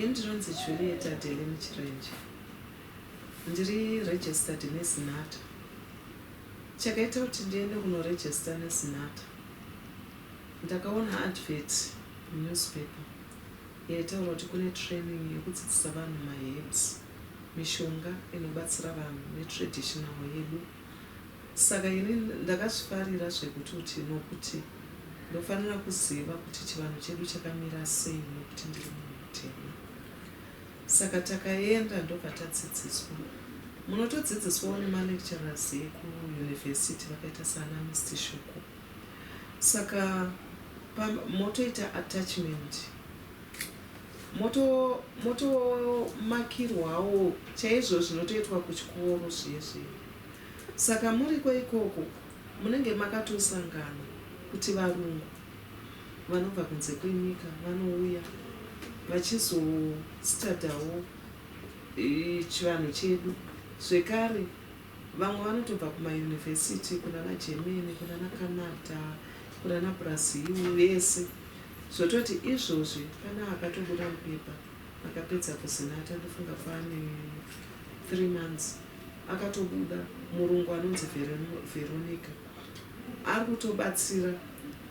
Ndinonzi Julieta Adeline Chirenje. Ndiri registered neSINATA. Chakaita kuti ndiende kunoregister neSINATA, ndakaona advert newspaper yaitaura kuti kune training yekudzidzisa vanhu maherbs, mishonga inobatsira vanhu netraditional yedu. Saka ini ndakazvifarira zvekuti nokuti ndofanira kuziva kuti chivanhu chedu chakamira sei nokuti ndiri munhu mutema. Saka takaenda ndobva tadzidziswa. Munotodzidziswawo nemalecturers ekuyunivhesiti vakaita sana Mr. Shuku. Saka motoita attachment, motomakirwawo chaizvo zvinotoitwa kuchikoro zviye. Saka muriko ikoko munenge makatosangana kuti varungu vanobva kunze kwenyika vanouya vachizostadhawo chivanhu chedu. Zvekare vamwe vanotobva kumayunivhesiti kunana Germany, kunana Canada, kunana Brazil vese. Zvototi izvozvi kana akatobuda mupepa akapedza kuSINATA, ndofunga pane 3 months akatobuda, murungu anonzi Veronica ari kutobatsira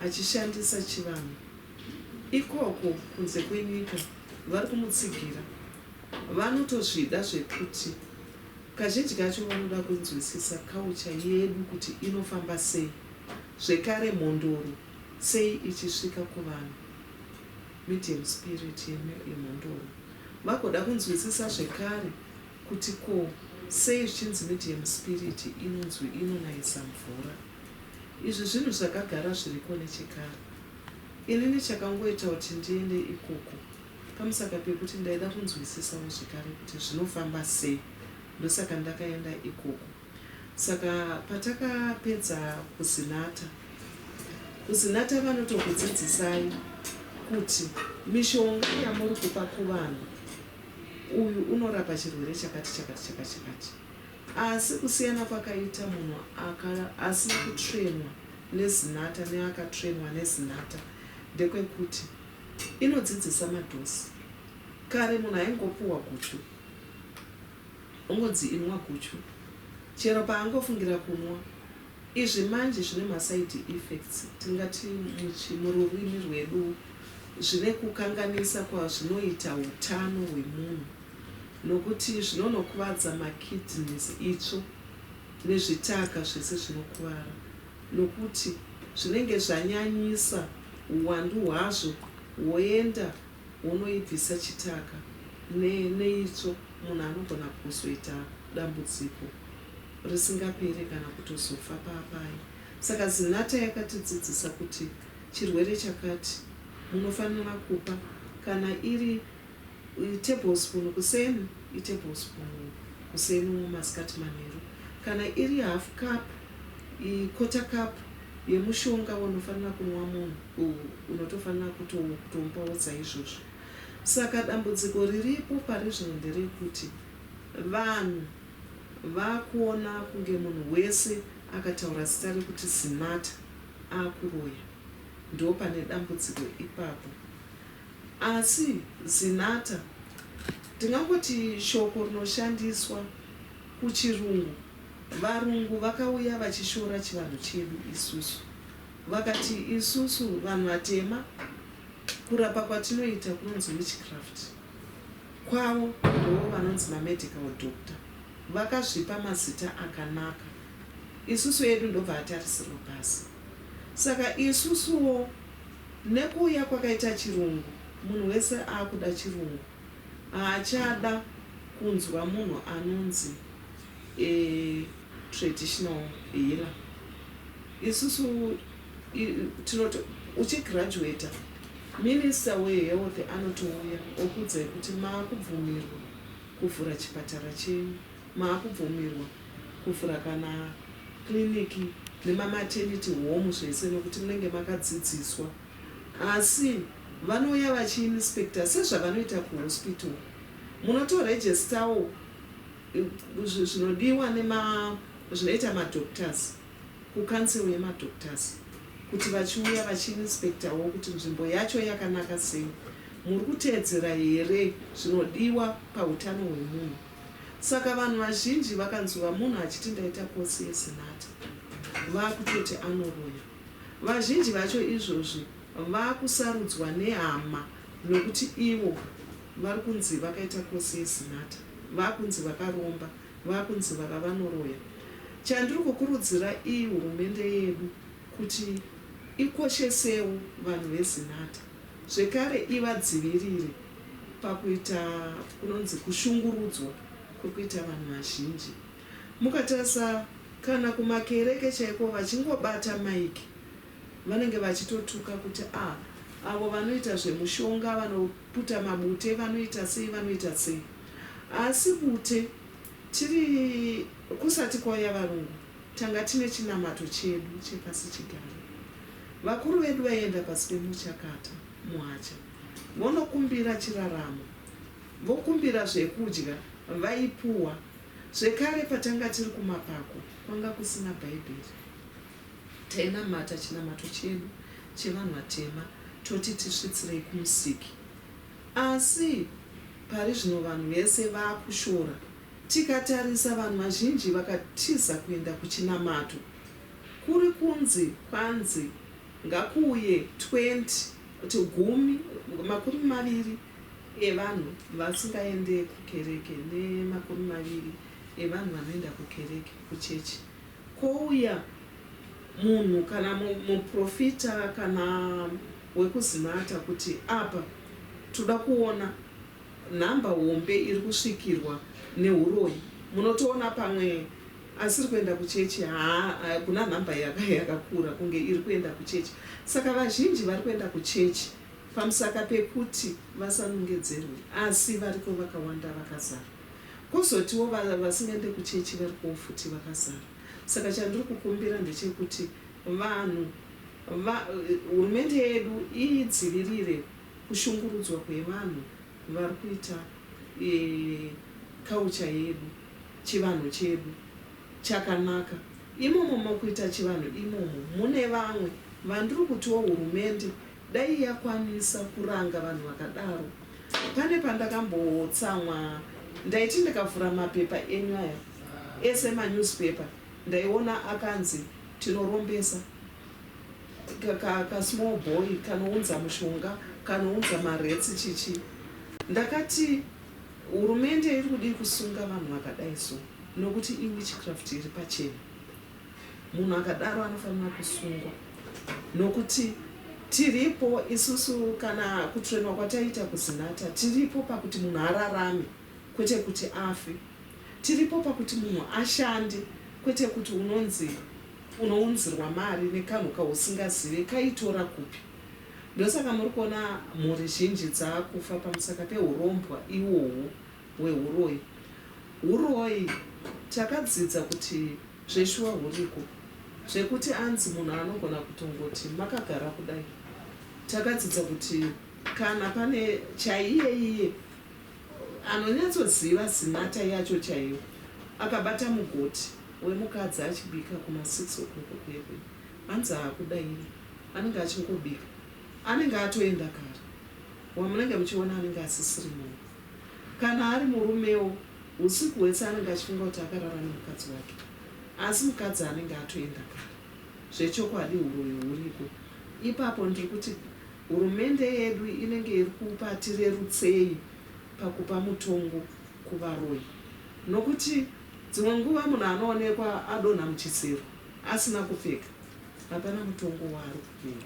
achishandisa chivanhu ikoko kunze kwenyika. Vari kumutsigira, vanotozvida zvekuti kazhinji kacho vanoda kunzwisisa culture yedu kuti inofamba sei, zvekare mhondoro sei ichisvika kuvanhu, medium spirit yemhondoro. Vagoda kunzwisisa zvekare kuti ko sei zvichinzi medium spirit inonzwi inonayisa mvura. Izvi zvinhu zvakagara zviriko nechekare. Inini chakangoita kuti ndiende ikoko pamusaka pekuti ndaida kunzwisisawo zvekare kuti zvinofamba sei, ndosaka ndakaenda ikoko. Saka patakapedza kuSINATA vanotokudzidzisai kuti mishonga yamuri kupa kuvanhu uyu unorapa chirwere chakati. Asi kusiyana kwakaita munhu asina kutrainwa neSINATA neakatrainwa neSINATA ndekwekuti inodzidzisa madhosi. Kare munhu aingopuwa guchu, ungodzi inwa guchu, chero paangofungira kunwa. Izvi manje zvine maside effects, tingati mururimi rwedu zvine kukanganisa kwazvinoita utano hwemunhu, nokuti zvinonokuvadza makidneys, itsvo nezvitaka zvese zvinokuvara, nokuti zvinenge zvanyanyisa uwandu hwazvo hwoenda hunoibvisa chitaka neitsvo. Munhu anogona kuzoita dambudziko risingaperi kana kutozofa papai. Saka SINATA yakatidzidzisa kuti chirwere chakati munofanira kupa, kana iri tablespoon kuseni, tablespoon kuseni masikati manheru, kana iri half cup, quarter cup yemushonga unofanira kunwa munhu, unotofanira kutomupawo saizvozvo. Saka dambudziko riripo pari zvino nderekuti vanhu vakuona kunge munhu wese akataura zita rekuti SINATA akuroya, ndo pane dambudziko ipapo. Asi SINATA ndingangoti shoko rinoshandiswa kuchirungu. Varungu vakauya vachishora chivanhu chedu isusu, vakati isusu vanhu vatema kurapa kwatinoita kunonzi witchcraft, kwavo ndo vanonzi mamedical doctor, vakazvipa mazita akanaka. Isusu yedu ndobva atarisirwa pasi. Saka isusuwo nekuuya kwakaita chirungu, munhu wese akuda chirungu, haachada kunzwa munhu anonzi traditional healer. Isusu uchigraduata, minister wehealth anotouya okudza kuti maakubvumirwa kuvhura chipatara chenyu, maakubvumirwa kuvhura kana kliniki nemamaternity home zvese, nokuti munenge makadzidziswa. Asi vanouya vachiinspector sezvavanoita kuhospital. Munotoregistawo zvinodiwa zvinoita madoctors, kukansel yemadoctors, kuti vachiuya vachiinspectawo kuti nzvimbo yacho yakanaka sei, muri kuteedzera here zvinodiwa pautano hwemunhu. Saka vanhu vazhinji vakanzwa munhu achiti ndaita kosi yesinata vakutoti anoroya. Vazhinji vacho izvozvi vakusarudzwa nehama nokuti ivo vari kunzi vakaita kosi yesinata, vakunzi vakaromba, vakunzi vakavanoroya. Chandiri kukurudzira iyi hurumende yedu kuti ikoshesewo vanhu vezinata, zvekare ivadzivirire pakuita kunonzi kushungurudzwa kuri kuita vanhu vazhinji. Mukatarisa kana kumakereke chaiko vachingobata maiki vanenge vachitotuka kuti avo vanoita zvemushonga, vanoputa mabute, vanoita sei, vanoita sei. Asi bute tiri kusati kwauya varungu tanga tine chinamato chedu chepasi chigare. Vakuru vedu vaienda pasi pemuchakata muhacha vonokumbira chiraramo, vokumbira zvekudya, vaipuwa. Zvekare patanga tiri kumapako kwanga kusina bhaibheri, tainamata chinamato chedu chevanhu vatema toti tisvitsirei kumusiki. Asi pari zvino vanhu vese vakushora. Tikatarisa vanhu vazhinji vakatiza kuenda kuchinamato, kuri kunzi kwanzi ngakuuye 20 evanhu vasingaende kukereke ne20 evanhu vanoenda kukereke kuchechi. Kouya munhu kana muprofita kana wekuzinata kuti apa toda kuona nhamba hombe iri kusvikirwa neuroyi. Munotoona pamwe asiri kuenda kuchechi kuna nhamba yakakura kunge iri kuenda kuchechi. Saka vazhinji vari kuenda kuchechi pamusaka pekuti vasanongedzerwe, asi variko vakawanda vakazara. Kuzotiwo vasingaende kuchechi variko futi vakazara. Saka chandiri kukumbira ndechekuti vanhu hurumende yedu idzivirire kushungurudzwa kwevanhu vari kuita culture yedu, chivanhu chedu chakanaka. Imomo mokuita chivanhu imomo mune vamwe vandiri kutiwo hurumende dai yakwanisa kuranga vanhu vakadaro. Pane pandakambotsamwa ndaiti ndikavhura mapepa enyu aya ese manewspaper ndaiona akanzi tinorombesa ka small boy kanounza mushonga, kanounza maretsi chichi. Ndakati hurumende iri kudi kusunga vanhu vakadai so, nokuti iwitchcraft iri pachena. Munhu akadaro anofanira kusungwa, nokuti tiripo isusu kana kutrenwa kwataita kuzinata, tiripo pakuti munhu ararame kwete kuti afe. Tiripo pakuti munhu ashande kwete kuti unounzirwa mari nekanhu kausingazive kaitora kupi. Ndosaka muri kuona mhuri zhinji dzaakufa pamusaka peurombwa iwohwo hweuroyi. Uroyi takadzidza kuti zveshuwa huriko, zvekuti anzi munhu anogona kutongoti makagara kudai. Takadzidza kuti kana pane chaiyeiye anonyatsoziva zinata yacho chaiyo akabata mugoti wemukadzi achibika kuma6 o'clock kwekwe, anzi akudairi, anenge achingobika, anenge atoenda kare. Wamunenge muchiona anenge asisiri munhu. Kana ari murumewo usiku hwese anenge achifunga kuti akarara nemukadzi wake, asi mukadzi anenge atoenda kare. Zvechokwadi uroyi huriko. Ipapo ndiri kuti hurumende yedu inenge iri kupa tirerutsei pakupa mutongo kuvaroyi, nokuti dzimwe nguva munhu anoonekwa adonha muchisero asina kupfeka, hapana mutongo waari kupewa.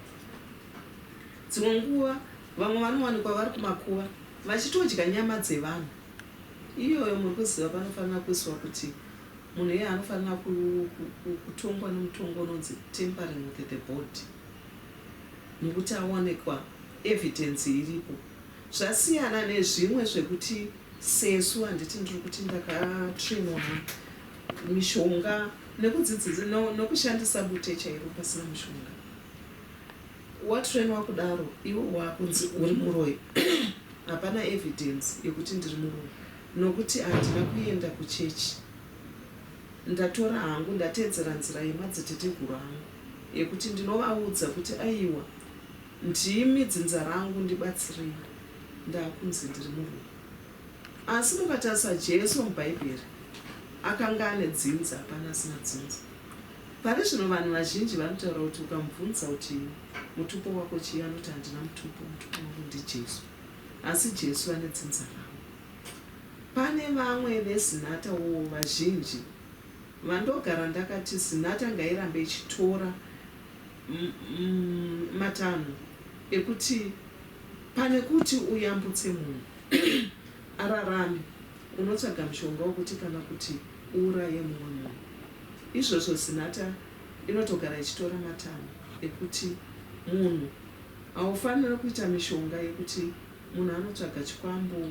Dzimwe nguva vamwe vanowanikwa vari kumakuva vachitodya nyama dzevanhu. Iyoyo muri kuziva panofanira kuiswa kuti munhu iye anofanira kutongwa nemutongo unonzi tampering with the body, nokuti aonekwa evidence iripo. Zvasiyana nezvimwe zvekuti sesu handiti ndiri kuti ndakatrenwa mishonga nekudzidzisa nokushandisa bute chairo pasina mushonga. Watrenwa kudaro iwo wakunzi uri muroyi hapana evidence yekuti ndiri muroyi, nokuti handina kuenda kuchechi. Ndatora hangu ndateedzera nzira yemadziteteguru angu yekuti ndinovaudza kuti aiwa ndimi dzinza rangu ndibatsirei. ndakunzi ndiri murume. Asi mukatarisa Jesu mubhaibheri akanga ane dzinza hapana asina dzinza. Pari zvino vanhu vazhinji vanotaura kuti ukamubvunza kuti mutupo wako chii, anoti handina mutupo, mutupo wangu ndiJesu. Asi Jesu ane dzinza ravo. Pane vamwe vezinhatawo vazhinji vandogara ndakati zinhata ngairambe ichitora matanho ekuti pane kuti uyambutse munhu ararame unotsvaga mushonga wokuti kana kuti uuraye mumwe munhu. Izvozvo zinhata inotogara ichitora matanho ekuti munhu haufaniri kuita mishonga yekuti munhu anotsvaga chikwambo,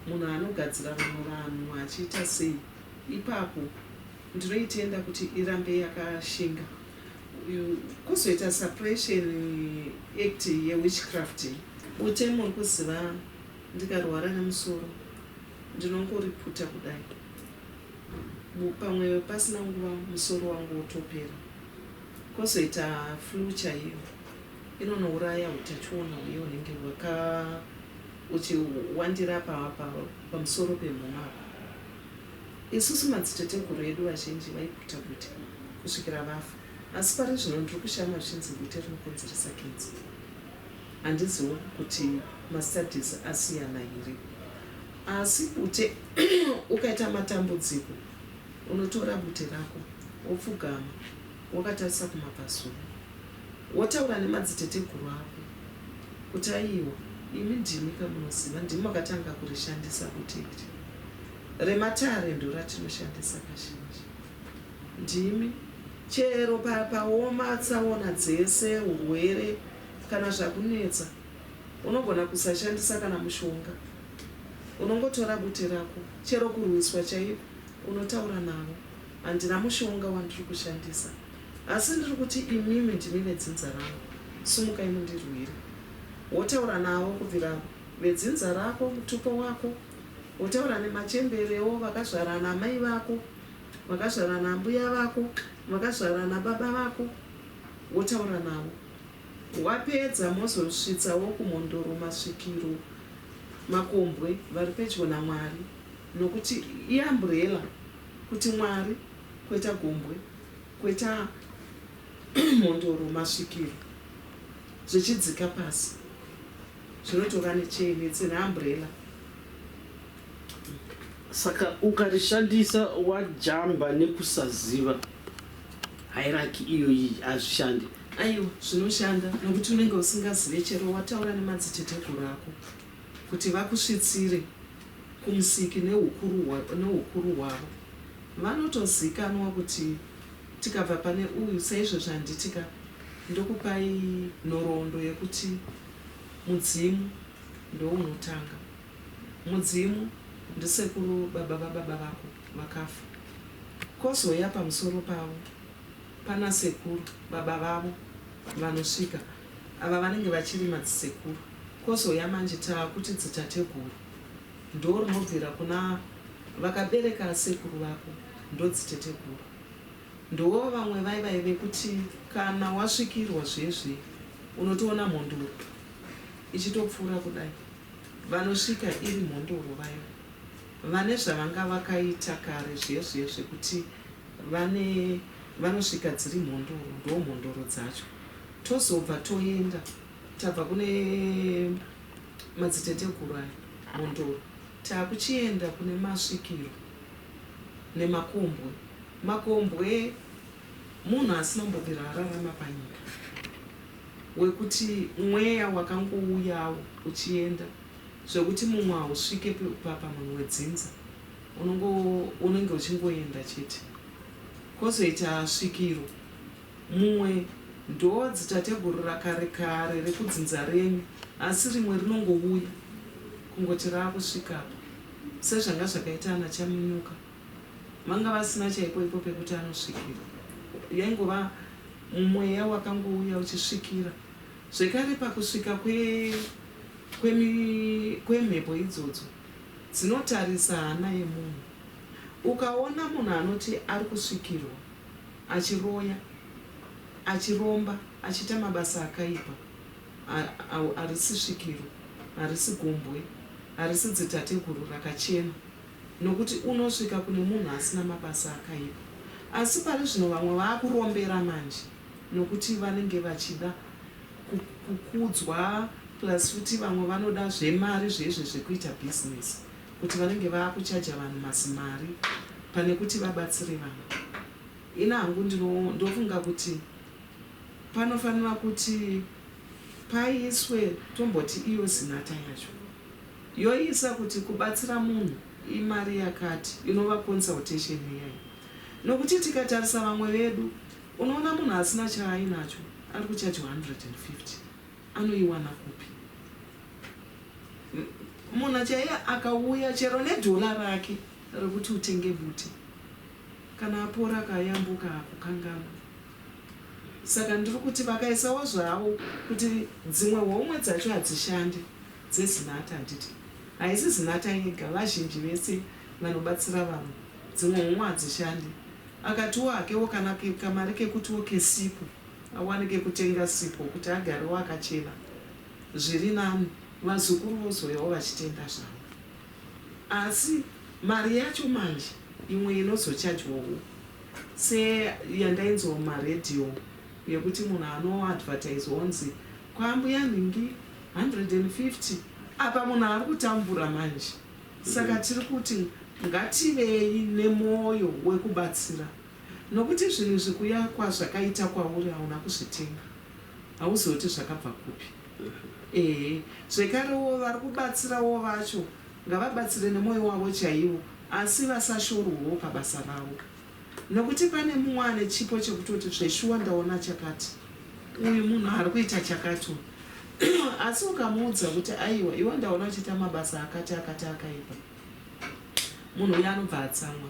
munhu anogadzira vamwe vanhu achiita sei. Ipapo ndinoitenda kuti irambe yakashinga. Kuzoita suppression act yewitchcraft. Ute muri kuziva ndikarwara nemusoro ndinongoriputa kudai, pamwe pasina nguva musoro wangu wotopera. Kozoita flu chaiyo inonouraya utachiona uye unenge uchiwandira pamusoro pemhumwa. Isusu madziteteguru edu vazhinji vaiputa bute kusvikira vafa. Asi pari zvino ndiri kushama zvichinzi bute rinokonzeresa kenza. Handiziwo kuti mastudies asiyana here. Asi bute ukaita matambudziko unotora bute rako wopfugama wakatarisa kumabvazuva wotaura nemadziteteguru ako kuti aiwa imi ndimi kamunoziva, ndimi makatanga kurishandisa bute iri. Rematare ndo ratinoshandisa kazhinji. Ndimi chero paoma tsaona dzese, urwere kana zvakunetsa unogona kusashandisa kana mushonga. Unongotora bute rako, chero kurwiswa chaiko unotaura navo, handina mushonga wandiri kushandisa, asi ndiri kuti imimi ndimi vedzinza rangu, sumukai mundirwire. Wotaura navo kubvira vedzinza rako, mutupo wako, wotaura nemachemberewo vakazvara namai vako, vakazvara nambuya vako, vakazvara nababa vako, wotaura navo. Wapedza mozosvitsawo kumhondoro, masvikiro, makombwe vari pedyo naMwari, nokuti iamburela kuti Mwari kweta gombwe, kweta mhondoro, masvikiro zvichidzika pasi zvinotora necheni amburela. Saka ukarishandisa wajamba nekusaziva, hairaki iyoyi hazvishandi. Aiwa, zvinoshanda nokuti unenge usingazive. Chero wataura nemadziteteguru ako kuti vakusvitsire kumusiki neukuru hwavo, vanotozikanwa kuti tikabva pane uyu saizvo zvanditika ndokupai nhoroondo yekuti mudzimu ndounotanga. Mudzimu ndisekuru baba vako vakafa. Kozoya pamusoro pavo pana sekuru baba vavo vanosvika, ava vanenge vachiri madzisekuru. Kozoya manje taakuti dzitateguru ndo rinobvira kuna vakabereka sekuru vako, ndo dziteteguru. Ndowo vamwe vaive kuti kana wasvikirwa zvezve unotoona mhondoro ichitopfuura kudai. Vanosvika iri mhondoro vayo, vane zvavanga vakaita kare zvezve zvekuti vanosvika dziri mhondoro, ndo mhondoro dzacho. Tozobva toenda tabva kune madziteteguru aya mhondoro, taakuchienda kune masvikiro nemakombwe. Makombwe munhu asinombombira ararama panyika, wekuti mweya wakangouyawo uchienda zvekuti mumwe hausvike pamwe wedzinza, unenge uchingoenda chete. Kozoita svikiro, mumwe ndo dzitateguru rakare kare rekudzinza renyu, asi rimwe rinongouya kungoti raakusvikapo, sezvanga zvakaita ana Chamunyuka. Vanga vasina chaipo ipo pekuti anosvikira, yaingova mweya wakangouya uchisvikira. Zvekare pakusvika kwemhepo idzodzo dzinotarisa hana yemunhu. Ukaona munhu anoti ari kusvikirwa, achiroya, achiromba, achiita mabasa akaipa, arisi svikiro, harisi gombwe, harisi dzitateguru rakachena, nokuti unosvika kune munhu asina mabasa akaipa. Asi pari zvino vamwe vaakurombera manje nokuti vanenge vachida kukudzwa, plus futi vamwe vanoda zvemari zvezve zvekuita bhizinesi, kuti vanenge vaakuchaja vanhu mazimari pane kuti vabatsire vanhu. Ina hangu ndofunga kuti panofanira kuti paiswe tomboti iyo zinata yacho yoisa kuti kubatsira munhu imari yakati inova consultation yayo. Nokuti tikatarisa vamwe vedu unoona munhu asina chaainacho ari kuchajwa 150, anoiwana kupi? Munhu chaiye akauya chero nedhola rake rekuti utenge bute, kana apora akayambuka kukanganwa. Saka ndiri kuti vakaisawo zvavo kuti dzimwe homwe dzacho hadzishandi dzezinata. Nditi haisi zinata yega, vazhinji vese vanobatsira vanhu dzimwe homwe hadzishandi. Akatiwo hakewo kana kamari kekutiwo kesipo, awanike kutenga sipo kuti agarewo akachena, zviri nani, vazukuru vozoyawo vachitenda zvavo. Asi mari yacho manje imwe inozochajwawo seyandainzwa mumaredhiyo yekuti munhu anoadvertise onzi kwambuya nhingi 150, apa munhu ari kutambura manje. Saka tiri kuti ngativei nemwoyo wekubatsira, nokuti zvinhu zvekuyakwa zvakaita kwauri hauna kuzvitenga, hauzoti zvakabva kupi. Zvekarewo vari kubatsirawo vacho ngavabatsire nemwoyo wavo chaiwo, asi vasashorwawo pabasa ravo. Nokuti pane mumwe ane chipo chekutoti zveshuwa ndaona chakati, uyu munhu ari kuita chakati, asi ukamuudza kuti aiwa iwe ndaona uchiita mabasa akati akaipa, munhu uyo anobva atsamwa,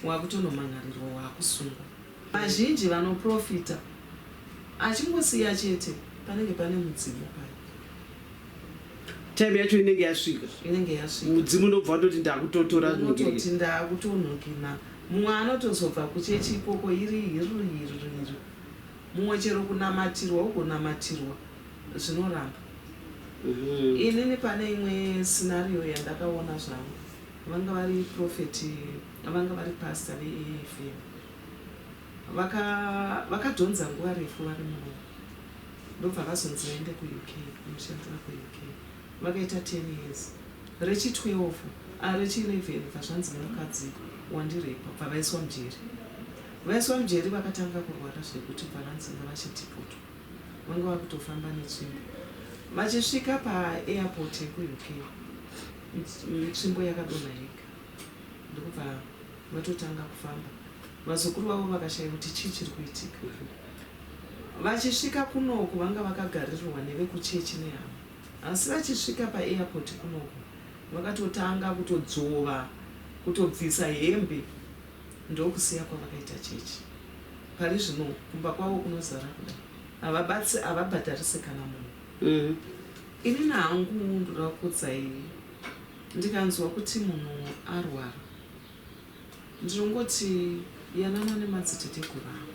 wakutonomangarirwa, waakusungwa. Vazhinji vanoprofita achingosiya chete panenge pane mudzimu payo. Time yacho inenge yasvika, mudzimu unobva atoti ndakutotora nototi ndakutonhukina. Mumwe anotozobva kuchechi ikoko iri hiru, mumwe chero kunamatirwa ugonamatirwa zvinoramba. Inini pane imwe scenario yandakaona zvangu, vanga vari profeti, vanga vari pastor veAFM, vakadhonza nguva refu vari muno, ndobva vazonzi vaende kuUK, kunoshandira kuUK. Vakaita 10 years, rechi12 rechi11 vazvanzi nemukadzi wandirepa bva vaiswa mujeri. Vaiswa mujeri vakatanga kurwara zvekuti bva vanzi ngavachidhipotwa, vanga vakutofamba netsvimbo. Vachisvika paairport yekuUK, tsvimbo yakadonha yega, ndokubva vatotanga kufamba. Vazukuru vavo vakashaya kuti chii chiri kuitika. Vachisvika kunoko vanga vakagarirwa nevekuchechi nehama, asi vachisvika paairport kunoko vakatotanga kutodzova, kutobvisa hembe, ndokusiya kwavakaita chechi. Pari zvino kumba kwavo kunozara kudai, havabhadharisi kana munhu. Ini nangu ndoda kukudzai, ndikanzwa kuti munhu arwara, ndinongoti yanana nemadziteteguru angu,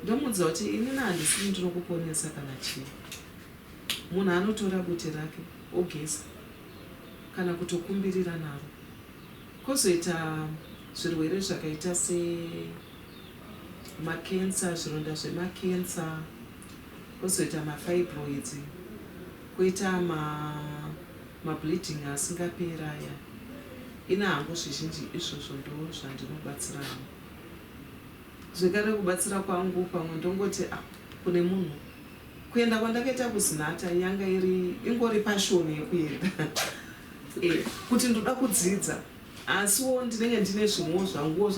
ndomudza kuti inini handisi ndinokuponesa kana chii. Munhu anotora bute rake ogeza kana kutokumbirira naro. Kozoita zvirwere zvakaita semakensa, zvironda zvemakensa, kozoita mafibroids, koita mableeding asingapera aya. Ina hangu zvizhinji izvozvo ndo zvandinobatsira hangu. Zvekare kubatsira kwangu pamwe ndongoti kune munhu kuenda kwandakaita kuzinata yanga ingori pashoni yekuenda kuti ndoda kudzidza, asiwo ndinenge ndine zvimwewo zvanguwo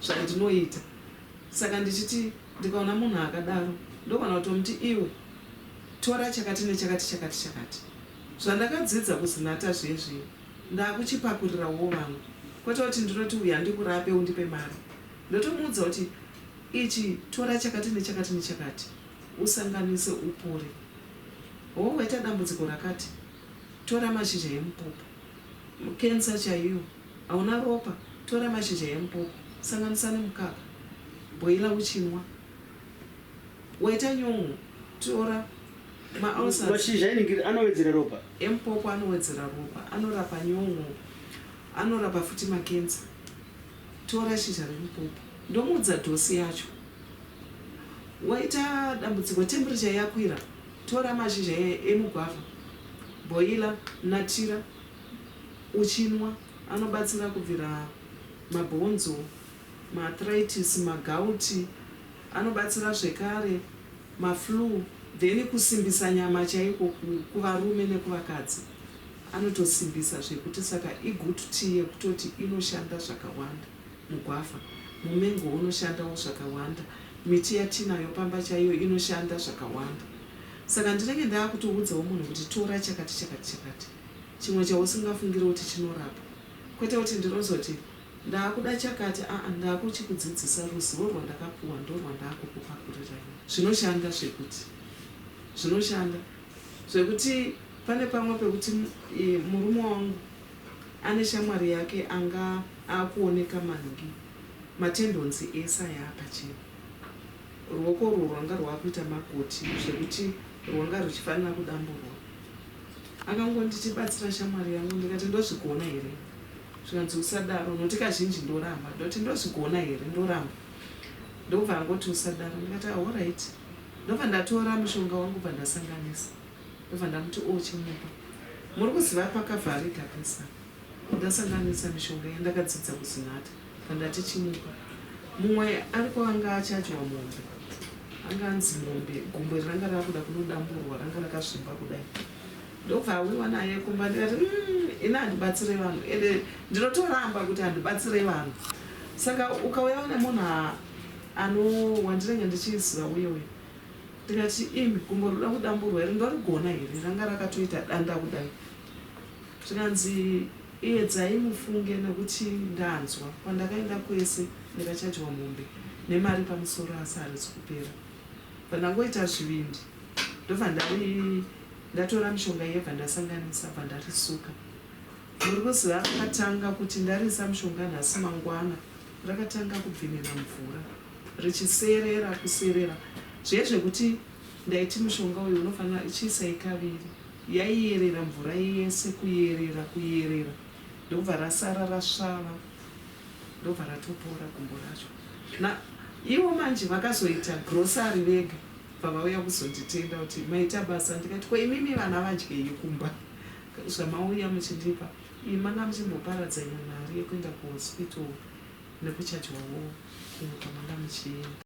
zvandinoita. Saka ndichiti ndikaona munhu akadaro ndogona kutomuti iwe tora chakati nechakati chakati chakati, zvandakadzidza kuzinata zvezvi ndakuchipakurirawo vamwe, kwete kuti ndinoti uya ndikurape undipe mari. Ndotomuudza kuti ichi tora chakati nechakati nechakati usanganise upore. Waita dambudziko rakati, tora mashizha emupopo. Kensa chaiyo, hauna ropa, tora mashizha emupopo, sanganisa nemukaka, bhoila uchinwa. Waita nyongo, tora mashizha inenge anowedzera ropa. Emupopo anowedzera ropa, anorapa nyongo, anorapa futi makenza. Tora shizha remupopo, ndomudza dhosi yacho. Waita dambudziko temperature yakwira, tora mashizha emugwavha, boila, natira, uchinwa, anobatsira kubvira mabhonzo, maarthritis, magauti, anobatsira zvekare maflu, then kusimbisa nyama chaiko kuvarume nekuvakadzi. Anotosimbisa zvekuti saka igood tea yekutoti inoshanda zvakawanda. Mugwavha, mumengo unoshandawo zvakawanda. Miti yatinayo pamba chaiyo inoshanda zvakawanda. Saka ndinenge ndakutoudzawo munhu kuti tora chakati. Chimwe chausingafungire kuti chinorapa. Kwete kuti ndinozoti ndakuda chakati, ndakuchikudzidzisa ruzivo rwandakapuwa ndorwandakukupakurira. Zvinoshanda zvekuti pane pamwe pekuti murume wangu ane shamwari yake anga akuoneka maningi matendonzi esa yaapachena. Ruoko rwanga rwakuita makoti zvekuti rwanga ruchifanira kudamburwa. Akangonditibatsira shamwari yangu, ndikati ndozvigona here? Zvikanzi usadaro, nokuti kazhinji ndoramba. Ndoti ndozvigona here? Ndoramba. Ndobva angoti usadaro, ndikati alright. Ndobva ndatora mushonga wangu bva ndasanganisa. Ndobva ndamuti chimupa. Muri kuziva pakavharika pesa. Ndasanganisa mishonga yandakadzidza kuzinata. Ndati chimupa. Mumwe ariko anga achadyiwa mombe. Anganzi mombe, gumbo ranga rakuda kunodamburwa, ranga rakasvimba kudai. Ndobva awiwa naye kumba, ndikati ina handibatsire vanhu, ende ndinotoramba kuti handibatsire vanhu. Saka ukauya nemunhu wandinenge ndichiziva uyewe, ndikati imi gumbo roda kudamburwa here? Ndorigona here? Ranga rakatoita danda kudai. Zvikanzi edzai mufunge nekuti ndanzwa kwandakaenda kwese ndikachadyiwa mombe nemari pamusoro asi harisi kupera. Pandangoita zvivindi ndobva ndatora mishonga yebva ndasanganisa bva ndarisuka. Muri kuziva rakatanga kuti ndarisa mishonga nhasi mangwana, rakatanga kubvinira mvura richiserera kuserera. Zvezvekuti ndaiti mushonga uyu unofanira ichiisai kaviri. Yaiyerera mvura yese kuyerera. Ndobva rasara rasvava. Ndobva ratopora gumbo racho. Ivo manje vakazoita grocery vega. Vauya kuzonditenda kuti maita basa. Ndikati ko imimi vana vadyei kumba. Zvamauya muchindipa, manga muchimboparadza mari yekuenda kuhospital nekuchadyiwawo kumba manga muchienda.